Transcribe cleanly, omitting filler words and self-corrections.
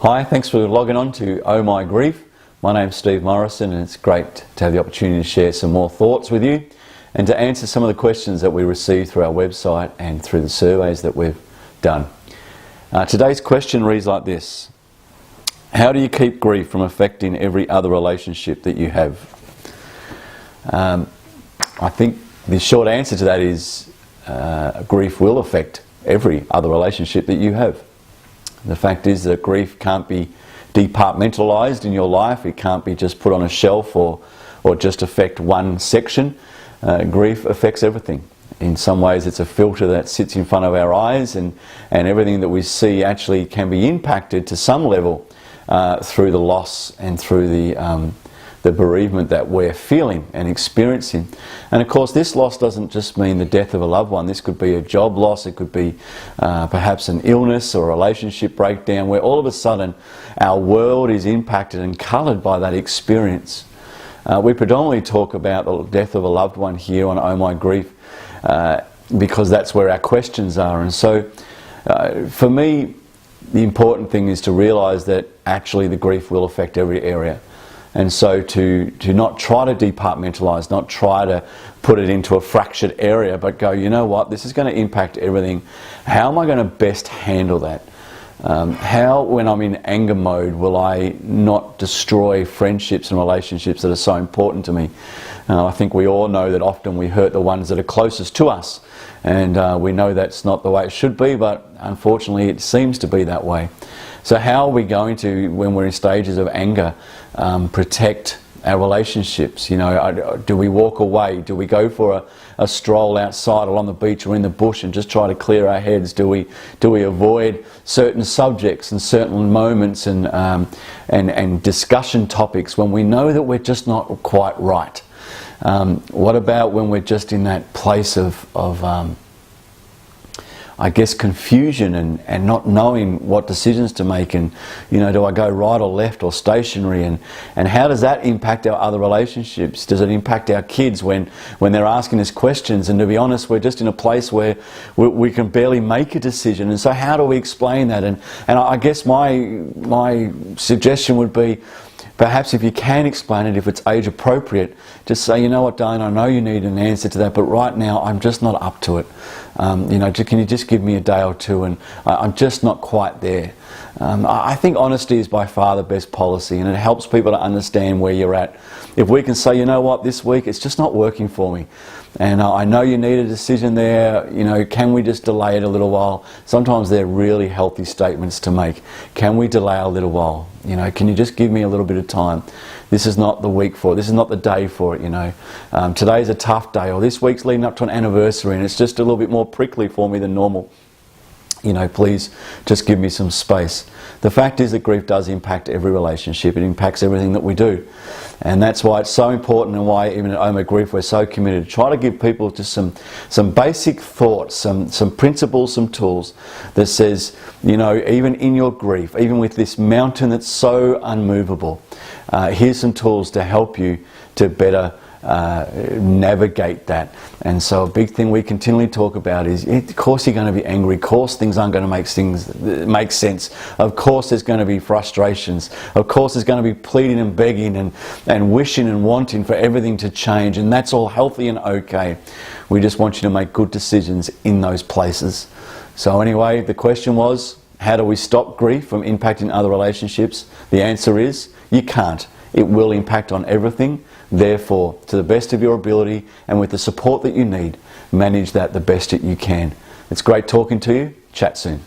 Hi, thanks for logging on to Oh My Grief. My name's Steve Morrison, and it's great to have the opportunity to share some more thoughts with you and to answer some of the questions that we received through our website and through the surveys that we've done. Today's question reads like this: how do you keep grief from affecting every other relationship that you have? I think the short answer to that is grief will affect every other relationship that you have. The fact is that grief can't be departmentalised in your life. It can't be just put on a shelf or just affect one section. Grief affects everything. In some ways it's a filter that sits in front of our eyes, and everything that we see actually can be impacted to some level through the loss and through the bereavement that we're feeling and experiencing. And of course this loss doesn't just mean the death of a loved one. This could be a job loss, it could be perhaps an illness or a relationship breakdown, where all of a sudden our world is impacted and coloured by that experience. We predominantly talk about the death of a loved one here on Oh My Grief because that's where our questions are. And so for me, the important thing is to realise that actually the grief will affect every area. And so to not try to departmentalise, not try to put it into a fractured area, but go, you know what, this is going to impact everything. How am I going to best handle that? How, when I'm in anger mode, will I not destroy friendships and relationships that are so important to me? I think we all know that often we hurt the ones that are closest to us, and we know that's not the way it should be, but unfortunately it seems to be that way. So how are we going to, when we're in stages of anger, protect our relationships? You know, do we walk away? Do we go for a stroll outside or on the beach or in the bush and just try to clear our heads? Do we avoid certain subjects and certain moments and discussion topics when we know that we're just not quite right? What about when we're just in that place of I guess confusion and not knowing what decisions to make, and you know, do I go right or left or stationary, and how does that impact our other relationships? Does it impact our kids when they're asking us questions? And to be honest, we're just in a place where we can barely make a decision, and so how do we explain that? And I guess my suggestion would be, perhaps if you can explain it, if it's age appropriate, just say, you know what, darling, I know you need an answer to that, but right now I'm just not up to it. You know, can you just give me a day or two, and I'm just not quite there. I think honesty is by far the best policy, and it helps people to understand where you're at. If we can say, you know what, this week it's just not working for me, and I know you need a decision there, you know, can we just delay it a little while? Sometimes they're really healthy statements to make. Can we delay a little while? You know, can you just give me a little bit of time? This is not the week for it. This is not the day for it, you know. Today's a tough day, or this week's leading up to an anniversary and it's just a little bit more prickly for me than normal. You know, please just give me some space. The fact is that grief does impact every relationship. It impacts everything that we do. And that's why it's so important, and why even at Oh My Grief we're so committed to try to give people just some basic thoughts, some principles, some tools that says, you know, even in your grief, even with this mountain that's so unmovable, here's some tools to help you to better navigate that. And so a big thing we continually talk about is, of course you're going to be angry, of course things aren't going to make sense, of course there's going to be frustrations, of course there's going to be pleading and begging and wishing and wanting for everything to change, and that's all healthy and okay. We just want you to make good decisions in those places. So anyway, the question was, how do we stop grief from impacting other relationships? The answer is, you can't. It will impact on everything. Therefore, to the best of your ability and with the support that you need, manage that the best that you can. It's great talking to you. Chat soon.